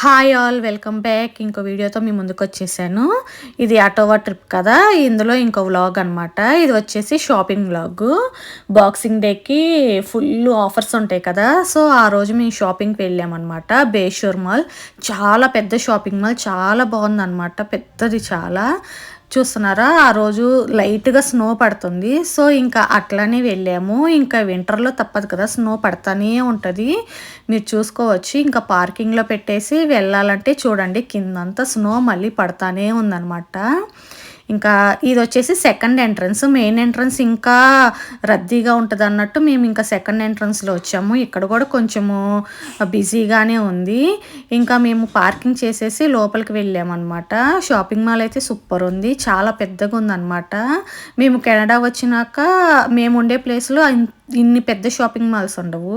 Hi all welcome back. ఇంకో వీడియోతో మీ ముందుకు వచ్చేసాను. ఇది ఆటోవా ట్రిప్ కదా, ఇందులో ఇంకో వ్లాగ్ అనమాట. ఇది వచ్చేసి షాపింగ్ వ్లాగ్. బాక్సింగ్ డేకి ఫుల్ ఆఫర్స్ ఉంటాయి కదా, సో ఆ రోజు మేము షాపింగ్కి వెళ్ళామన్నమాట. బేషూర్ మాల్ చాలా పెద్ద షాపింగ్ మాల్, చాలా బాగుందన్నమాట, పెద్దది చాలా. చూస్తున్నారా, ఆ రోజు లైట్గా స్నో పడుతుంది. సో ఇంకా అట్లానే వెళ్ళాము. ఇంకా వింటర్లో తప్పదు కదా, స్నో పడతానే ఉంటుంది, మీరు చూసుకోవచ్చు. ఇంకా పార్కింగ్లో పెట్టేసి వెళ్ళాలంటే చూడండి, కిందంతా స్నో మళ్ళీ పడతానే ఉందన్నమాట. ఇంకా ఇది వచ్చేసి సెకండ్ ఎంట్రన్స్. మెయిన్ ఎంట్రన్స్ ఇంకా రద్దీగా ఉంటుంది అన్నట్టు మేము ఇంకా సెకండ్ ఎంట్రన్స్లో వచ్చాము. ఇక్కడ కూడా కొంచెము బిజీగానే ఉంది. ఇంకా మేము పార్కింగ్ చేసేసి లోపలికి వెళ్ళామన్నమాట. షాపింగ్ మాల్ అయితే సూపర్ ఉంది, చాలా పెద్దగా ఉందన్నమాట. మేము కెనడా వచ్చినాక మేము ఉండే ప్లేస్లో ఇన్ని పెద్ద షాపింగ్ మాల్స్ ఉండవు.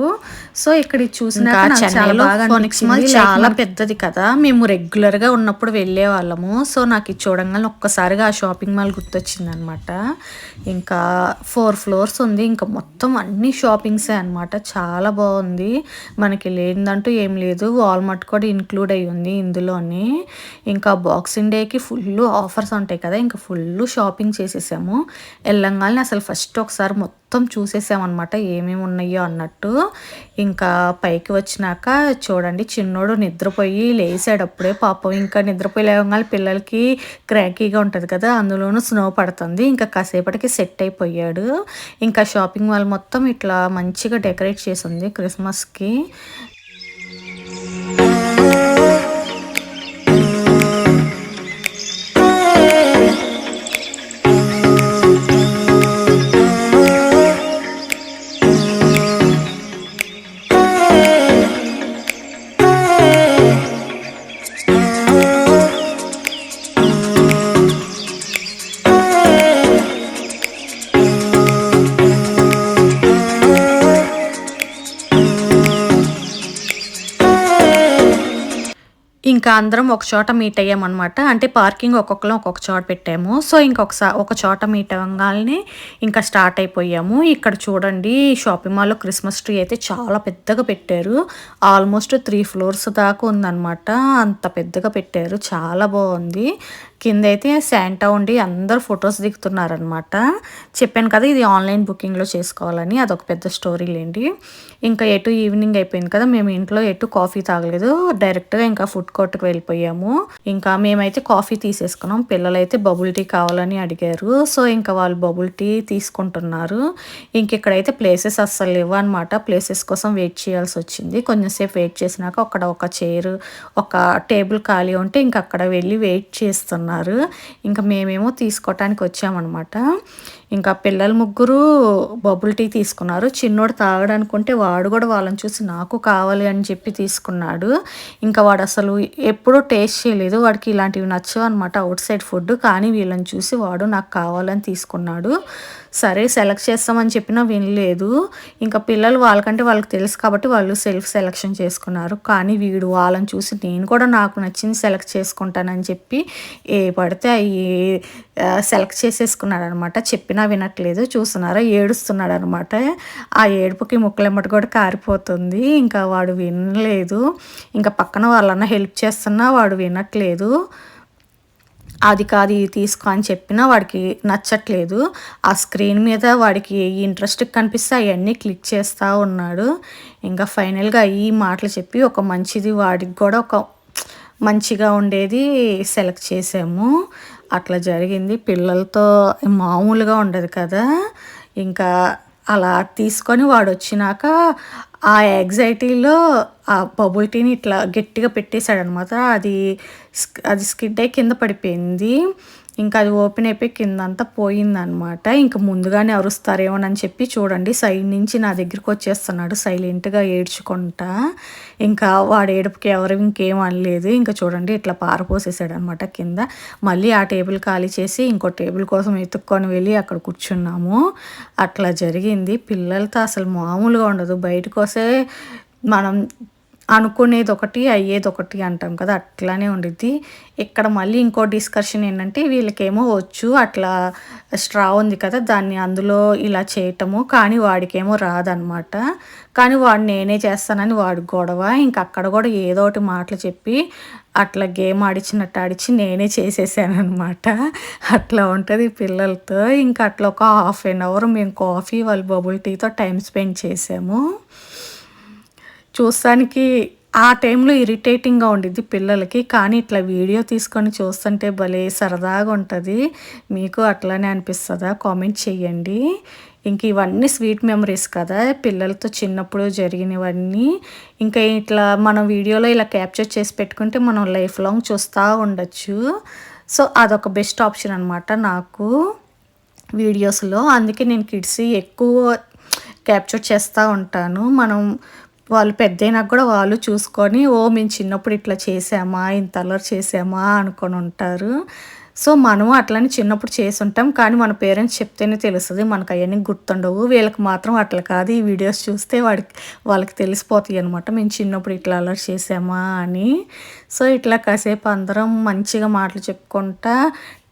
సో ఇక్కడ చూసినాక నాకు చాలా బాగా అనిపించింది. చాలా పెద్దది కదా, మేము రెగ్యులర్గా ఉన్నప్పుడు వెళ్ళే వాళ్ళము. సో నాకు ఇది చూడంగానే ఒక్కసారిగా ఆ షాపింగ్ మాల్ గుర్తొచ్చింది అనమాట. ఇంకా 4 ఫ్లోర్స్ ఉంది, ఇంకా మొత్తం అన్ని షాపింగ్సే అనమాట. చాలా బాగుంది, మనకి లేనిదంటూ ఏం లేదు. వాల్మార్ట్ కూడా ఇన్క్లూడ్ అయ్యి ఉంది ఇందులోనే. ఇంకా బాక్సింగ్ డేకి ఫుల్ ఆఫర్స్ ఉంటాయి కదా, ఇంకా ఫుల్ షాపింగ్ చేసేసాము. వెళ్ళంగానే అసలు ఫస్ట్ ఒకసారి మొత్తం చూసేసామన్నమాట, ఏమేమి ఉన్నాయో అన్నట్టు. ఇంకా పైకి వచ్చినాక చూడండి, చిన్నోడు నిద్రపోయి లేసాడు అప్పుడే పాపం. ఇంకా నిద్రపోయి లేవగానే పిల్లలకి క్రాకీగా ఉంటుంది కదా, అందులోనూ స్నో పడుతుంది. ఇంకా కాసేపటికి సెట్ అయిపోయాడు. ఇంకా షాపింగ్ మాల్ మొత్తం ఇట్లా మంచిగా డెకరేట్ చేసి ఉంది క్రిస్మస్కి. ఇంకా అందరం ఒక చోట మీట్ అయ్యామన్నమాట. అంటే పార్కింగ్ ఒక్కొక్కరు ఒక్కొక్క చోట పెట్టాము. సో ఒక చోట మీట్ అవ్వగానే ఇంకా స్టార్ట్ అయిపోయాము. ఇక్కడ చూడండి, షాపింగ్ మాల్లో క్రిస్మస్ ట్రీ అయితే చాలా పెద్దగా పెట్టారు. ఆల్మోస్ట్ 3 ఫ్లోర్స్ దాకా ఉందన్నమాట, అంత పెద్దగా పెట్టారు, చాలా బాగుంది. కింద అయితే శాంటా ఉండి అందరు ఫొటోస్ దిగుతున్నారనమాట. చెప్పాను కదా, ఇది ఆన్లైన్ బుకింగ్లో చేసుకోవాలని, అదొక పెద్ద స్టోరీ లేండి. ఇంకా ఎటు ఈవినింగ్ అయిపోయింది కదా, మేము ఇంట్లో ఎటు కాఫీ తాగలేదు, డైరెక్ట్గా ఇంకా ఫుడ్ కోర్ట్కి వెళ్ళిపోయాము. ఇంకా మేమైతే కాఫీ తీసేసుకున్నాం, పిల్లలైతే బబుల్ టీ కావాలని అడిగారు. సో ఇంకా వాళ్ళు బబుల్ టీ తీసుకుంటున్నారు. ఇంక ఇక్కడైతే ప్లేసెస్ అస్సలు లేవు అనమాట. ప్లేసెస్ కోసం వెయిట్ చేయాల్సి వచ్చింది. కొంచెంసేపు వెయిట్ చేసినాక అక్కడ ఒక చైర్, ఒక టేబుల్ ఖాళీ ఉంటే ఇంక అక్కడ వెళ్ళి వెయిట్ చేస్తున్నాం. ఇంకా మేమేమో తీసుకోవటానికి వచ్చామన్నమాట. ఇంకా పిల్లలు ముగ్గురు బబుల్ టీ తీసుకున్నారు. చిన్నోడు తాగడానుకుంటే వాడు కూడా వాళ్ళని చూసి నాకు కావాలి అని చెప్పి తీసుకున్నాడు. ఇంకా వాడు అసలు ఎప్పుడూ టేస్ట్ చేయలేదు, వాడికి ఇలాంటివి నచ్చవు అనమాట, అవుట్ సైడ్ ఫుడ్. కానీ వీళ్ళని చూసి వాడు నాకు కావాలని తీసుకున్నాడు. సరే సెలెక్ట్ చేస్తామని చెప్పినా వినలేదు. ఇంకా పిల్లలు వాళ్ళకంటే వాళ్ళకి తెలుసు కాబట్టి వాళ్ళు సెల్ఫ్ సెలెక్షన్ చేసుకున్నారు. కానీ వీడు వాళ్ళని చూసి నేను కూడా నాకు నచ్చింది సెలెక్ట్ చేసుకుంటానని చెప్పి ఏ పడితే అవి సెలెక్ట్ చేసేసుకున్నాడు అనమాట. చెప్పినా వినట్లేదు, చూస్తున్నారా ఏడుస్తున్నాడు అనమాట. ఆ ఏడుపుకి ముక్కలెమ్మటి కూడా కారిపోతుంది. ఇంకా వాడు వినలేదు. ఇంకా పక్కన వాళ్ళన్న హెల్ప్ చేస్తున్నా వాడు వినట్లేదు. అది కాదు ఇది తీసుకో అని చెప్పినా వాడికి నచ్చట్లేదు. ఆ స్క్రీన్ మీద వాడికి ఇంట్రెస్ట్ కనిపిస్తే అవన్నీ క్లిక్ చేస్తూ ఉన్నాడు. ఇంకా ఫైనల్గా ఈ మాటలు చెప్పి ఒక మంచిది, వాడికి కూడా ఒక మంచిగా ఉండేది సెలెక్ట్ చేసాము. అట్లా జరిగింది. పిల్లలతో మామూలుగా ఉండదు కదా. ఇంకా అలా తీసుకొని వాడు వచ్చినాక ఆ యాంగ్జైటీలో ఆ బబుల్ టీని ఇట్లా గట్టిగా పెట్టేశాడనమాట. అది స్కిడ్ అయి కింద పడిపోయింది. ఇంకా అది ఓపెన్ అయిపోయి కిందంతా పోయిందనమాట. ఇంకా ముందుగానే అరుస్తారేమోనని చెప్పి చూడండి, సైడ్ నుంచి నా దగ్గరికి వచ్చేస్తున్నాడు సైలెంట్గా ఏడ్చుకుంటా. ఇంకా వాడు ఏడుపుకి ఎవరు ఇంకేం అనలేదు. ఇంకా చూడండి ఇట్లా పారపోసేసాడు అనమాట కింద. మళ్ళీ ఆ టేబుల్ ఖాళీ చేసి ఇంకో టేబుల్ కోసం ఎత్తుక్కొని వెళ్ళి అక్కడ కూర్చున్నాము. అట్లా జరిగింది. పిల్లలతో అసలు మామూలుగా ఉండదు. బయటకు వస్తే మనం అనుకునేది ఒకటి, అయ్యేది ఒకటి అంటాం కదా! అట్లానే ఉండిద్ది. ఇక్కడ మళ్ళీ ఇంకో డిస్కషన్ ఏంటంటే వీళ్ళకేమో వచ్చు అట్లా స్ట్రా ఉంది కదా! దాన్ని అందులో ఇలా చేయటము. కానీ వాడికేమో రాదనమాట. కానీ వాడు నేనే చేస్తానని వాడి గొడవ. ఇంక అక్కడ కూడా ఏదో ఒకటి మాటలు చెప్పి అట్లా గేమ్ ఆడిచ్చినట్టు ఆడిచ్చి నేనే చేసేసాననమాట. అట్లా ఉంటది పిల్లలతో. ఇంక అట్లా ఒక హాఫ్ ఎన్ అవర్ మేము కాఫీ, వాళ్ళు బబుల్ టీతో టైమ్ స్పెండ్ చేసాము. చూస్తానికి ఆ టైంలో ఇరిటేటింగ్‌గా ఉండిద్ది పిల్లలకి. కానీ ఇట్లా వీడియో తీసుకొని చూస్తుంటే భలే సరదాగా ఉంటది. మీకు అట్లానే అనిపిస్తదా? కామెంట్ చేయండి. ఇంక ఇవన్నీ స్వీట్ మెమరీస్ కదా! పిల్లలతో చిన్నప్పుడు జరిగినవన్నీ. ఇంకా ఇట్లా మనం వీడియోలో ఇలా క్యాప్చర్ చేసి పెట్టుకుంటే మనం లైఫ్ లాంగ్ చూస్తా ఉండొచ్చు. సో, అదొక బెస్ట్ ఆప్షన్ అనమాట నాకు వీడియోస్‌లో. అందుకే నేను కిడ్స్‌యి ఎక్కువ క్యాప్చర్ చేస్తూ ఉంటాను. వాళ్ళు పెద్దయినాక కూడా వాళ్ళు చూసుకొని, మేము చిన్నప్పుడు ఇట్లా చేసామా, ఇంత అల్లరి చేసామా అనుకొని ఉంటారు. సో, మనము అట్లనే చిన్నప్పుడు చేసుంటాం. కానీ మన పేరెంట్స్ చెప్తేనే తెలుస్తది. మనకు అయన్నీ గుర్తుండవు. వీళ్ళకి మాత్రం అట్లా కాదు. ఈ వీడియోస్ చూస్తే వాళ్ళకి తెలిసిపోతాయనమాట. మేము చిన్నప్పుడు ఇట్లా అల్లరి చేసామా అని. సో, ఇట్లా కాసేపు అందరం మంచిగా మాటలు చెప్పుకుంటా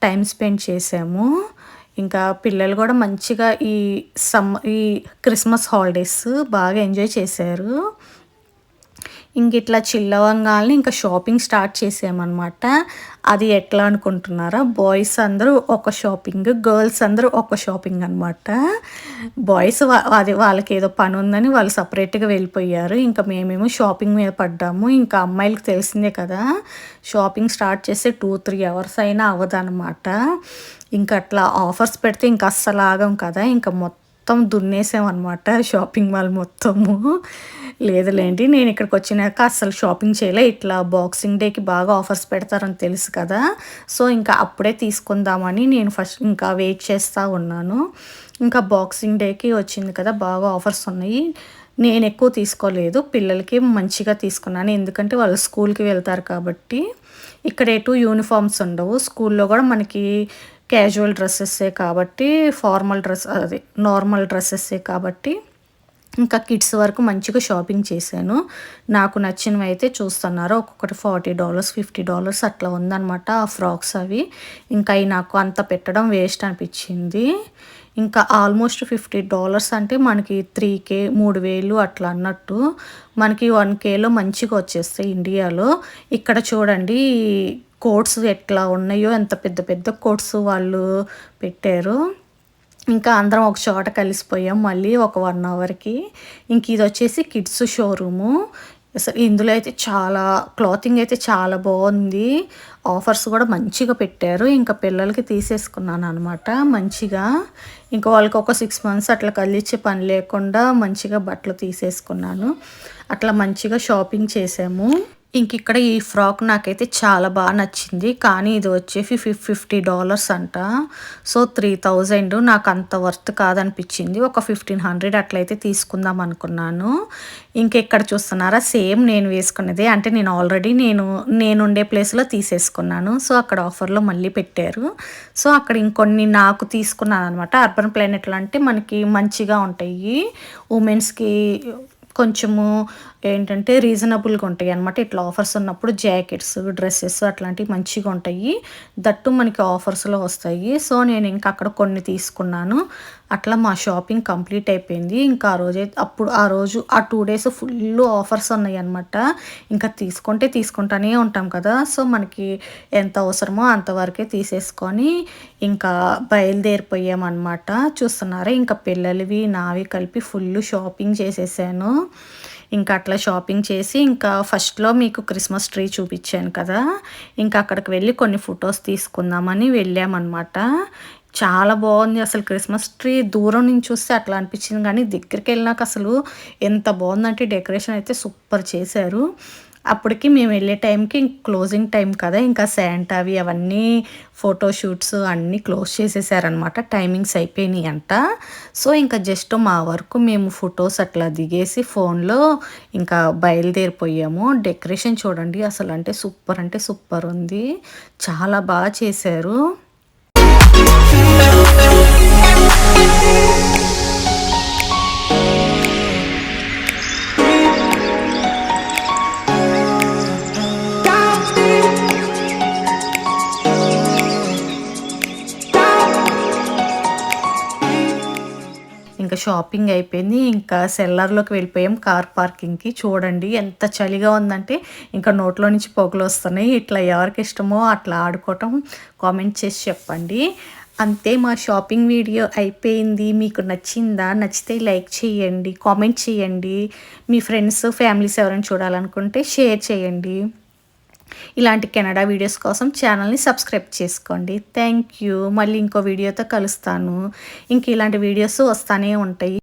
టైం స్పెండ్ చేసాము. ఇంకా పిల్లలు కూడా మంచిగా ఈ క్రిస్మస్ హాలిడేస్ బాగా ఎంజాయ్ చేశారు. ఇంకిట్లా చిల్ అవ్వంగాల్నే ఇంకా షాపింగ్ స్టార్ట్ చేసామనమాట. అది ఎట్లా అనుకుంటున్నారా? బాయ్స్ అందరూ ఒక షాపింగ్, గర్ల్స్ అందరూ ఒక షాపింగ్ అనమాట. బాయ్స్ వాళ్ళకేదో పని ఉందని వాళ్ళు సపరేట్‌గా వెళ్ళిపోయారు. ఇంకా మేమేమో షాపింగ్ మీద పడ్డాము. ఇంకా అమ్మాయిలకి తెలిసిందే కదా! షాపింగ్ స్టార్ట్ చేస్తే 2-3 అవర్స్ అయినా అవ్వదనమాట. ఇంక అట్లా ఆఫర్స్ పెడితే ఇంక అస్సలు ఆగం కదా! ఇంక మొత్తం దున్నేసామనమాట షాపింగ్ మాల్ మొత్తము. లేదులేండి, నేను ఇక్కడికి వచ్చినాక అస్సలు షాపింగ్ చేయలే. ఇట్లా బాక్సింగ్ డేకి బాగా ఆఫర్స్ పెడతారని తెలుసు కదా! సో, ఇంకా అప్పుడే తీసుకుందామని నేను ఫస్ట్ ఇంకా వెయిట్ చేస్తూ ఉన్నాను. ఇంకా బాక్సింగ్ డేకి వచ్చింది కదా! బాగా ఆఫర్స్ ఉన్నాయి. నేను ఎక్కువ తీసుకోలేదు. పిల్లలకి మంచిగా తీసుకున్నాను. ఎందుకంటే వాళ్ళు స్కూల్‌కి వెళ్తారు కాబట్టి. ఇక్కడ ఎటు యూనిఫార్మ్స్ ఉండవు. స్కూల్‌లో కూడా మనకి క్యాజువల్ డ్రెస్సెసే కాబట్టి, నార్మల్ డ్రెస్సెసే కాబట్టి ఇంకా కిడ్స్ వరకు మంచిగా షాపింగ్ చేశాను. నాకు నచ్చినవైతే చూస్తున్నారు. ఒక్కొక్కటి $40, $50 అట్లా ఉందనమాట ఆ ఫ్రాక్స్ అవి. ఇంకా అయి నాకు అంత పెట్టడం వేస్ట్ అనిపించింది. ఇంకా ఆల్మోస్ట్ $50 అంటే మనకి 3,000 అట్లా అన్నట్టు. మనకి 1,000లో మంచిగా వచ్చేస్తాయి ఇండియాలో. ఇక్కడ చూడండి కోట్స్ ఎట్లా ఉన్నాయో, ఎంత పెద్ద పెద్ద కోట్స్ వాళ్ళు పెట్టారు. ఇంకా అందరం ఒక చోట కలిసిపోయాం మళ్ళీ ఒక 1 అవర్‌కి. ఇంక ఇదొచ్చేసి కిడ్స్ షోరూము. అసలు ఇందులో అయితే క్లాతింగ్ అయితే చాలా బాగుంది. ఆఫర్స్ కూడా మంచిగా పెట్టారు. ఇంకా పిల్లలకి తీసేసుకున్నాననమాట మంచిగా. ఇంకా వాళ్ళకి ఒక 6 మంత్స్ అట్లా కలిచ్చే పని లేకుండా మంచిగా బట్టలు తీసేసుకున్నాను. అట్లా మంచిగా షాపింగ్ చేసాము. ఇక్కడ ఈ ఫ్రాక్ నాకైతే చాలా బాగా నచ్చింది. కానీ ఇది వచ్చేసి $50 అంట. సో, 3,000 నాకు అంత వర్త్ కాదనిపించింది. ఒక 1,500 అట్లయితే తీసుకుందాం అనుకున్నాను. ఇక్కడ చూస్తున్నారా, సేమ్ నేను వేసుకున్నదే. అంటే నేను ఆల్రెడీ నేనుండే ప్లేస్లో తీసేసుకున్నాను. సో, అక్కడ ఆఫర్లో మళ్ళీ పెట్టారు. సో, అక్కడ ఇంకొన్ని నాకు తీసుకున్నాను అనమాట. అర్బన్ ప్లానెట్లో అంటే మనకి మంచిగా ఉంటాయి. ఉమెన్స్కి కొంచెము ఏంటంటే రీజనబుల్గా ఉంటాయి అనమాట. ఇట్లా ఆఫర్స్ ఉన్నప్పుడు జాకెట్స్, డ్రెస్సెస్ అట్లాంటివి మంచిగా ఉంటాయి. దట్టు మనకి ఆఫర్స్లో వస్తాయి. సో, నేను ఇంకా అక్కడ కొన్ని తీసుకున్నాను. అట్లా మా షాపింగ్ కంప్లీట్ అయిపోయింది. ఇంకా ఆ రోజు 2 డేస్ ఫుల్ ఆఫర్స్ ఉన్నాయి అనమాట. ఇంకా తీసుకుంటానే ఉంటాం కదా! సో, మనకి ఎంత అవసరమో అంతవరకే తీసేసుకొని ఇంకా బయలుదేరిపోయామన్నమాట. చూస్తున్నారా, ఇంకా పిల్లలవి నావి కలిపి ఫుల్ షాపింగ్ చేసేసాను. ఇంకా అట్లా షాపింగ్ చేసి ఇంకా ఫస్ట్లో మీకు క్రిస్మస్ ట్రీ చూపించాను కదా! ఇంకా అక్కడికి వెళ్ళి కొన్ని ఫొటోస్ తీసుకుందామని వెళ్ళామన్నమాట. చాలా బాగుంది అసలు క్రిస్మస్ ట్రీ. దూరం నుంచి చూస్తే అట్లా అనిపించింది, కానీ దగ్గరికి వెళ్ళినాక అసలు ఎంత బాగుందంటే డెకరేషన్ అయితే సూపర్ చేశారు. అప్పటికి మేము వెళ్ళే టైంకి క్లోజింగ్ టైం కదా! ఇంకా శాంటావి అవన్నీ ఫోటోషూట్స్ అన్నీ క్లోజ్ చేసేసారనమాట. టైమింగ్స్ అయిపోయినాయి అంట. సో, ఇంకా జస్ట్ మా వరకు మేము ఫొటోస్ అట్లా దిగేసి ఫోన్లో ఇంకా బయలుదేరిపోయాము. డెకరేషన్ చూడండి అసలు అంటే సూపర్ ఉంది. చాలా బాగా చేశారు. ఇంకా షాపింగ్ అయిపోయింది. ఇంకా సెల్లర్‌లోకి వెళ్ళిపోయాం కార్ పార్కింగ్‌కి. చూడండి ఎంత చలిగా ఉందంటే ఇంకా నోట్లో నుంచి పొగలొస్తున్నాయి. ఇట్లా ఎవరికిష్టమో అట్లా ఆడుకోవటం కామెంట్ చేసి చెప్పండి. అంతే మా షాపింగ్ వీడియో అయిపోయింది. మీకు నచ్చిందా? నచ్చితే లైక్ చేయండి, కామెంట్ చేయండి. మీ ఫ్రెండ్స్, ఫ్యామిలీస్ ఎవరైనా చూడాలనుకుంటే షేర్ చేయండి. ఇలాంటి కెనడా వీడియోస్ కోసం ఛానల్‌ని సబ్స్క్రైబ్ చేసుకోండి. Thank you. మళ్ళీ ఇంకో వీడియోతో కలుస్తాను. ఇంక ఇలాంటి వీడియోస్ వస్తానే ఉంటాయి.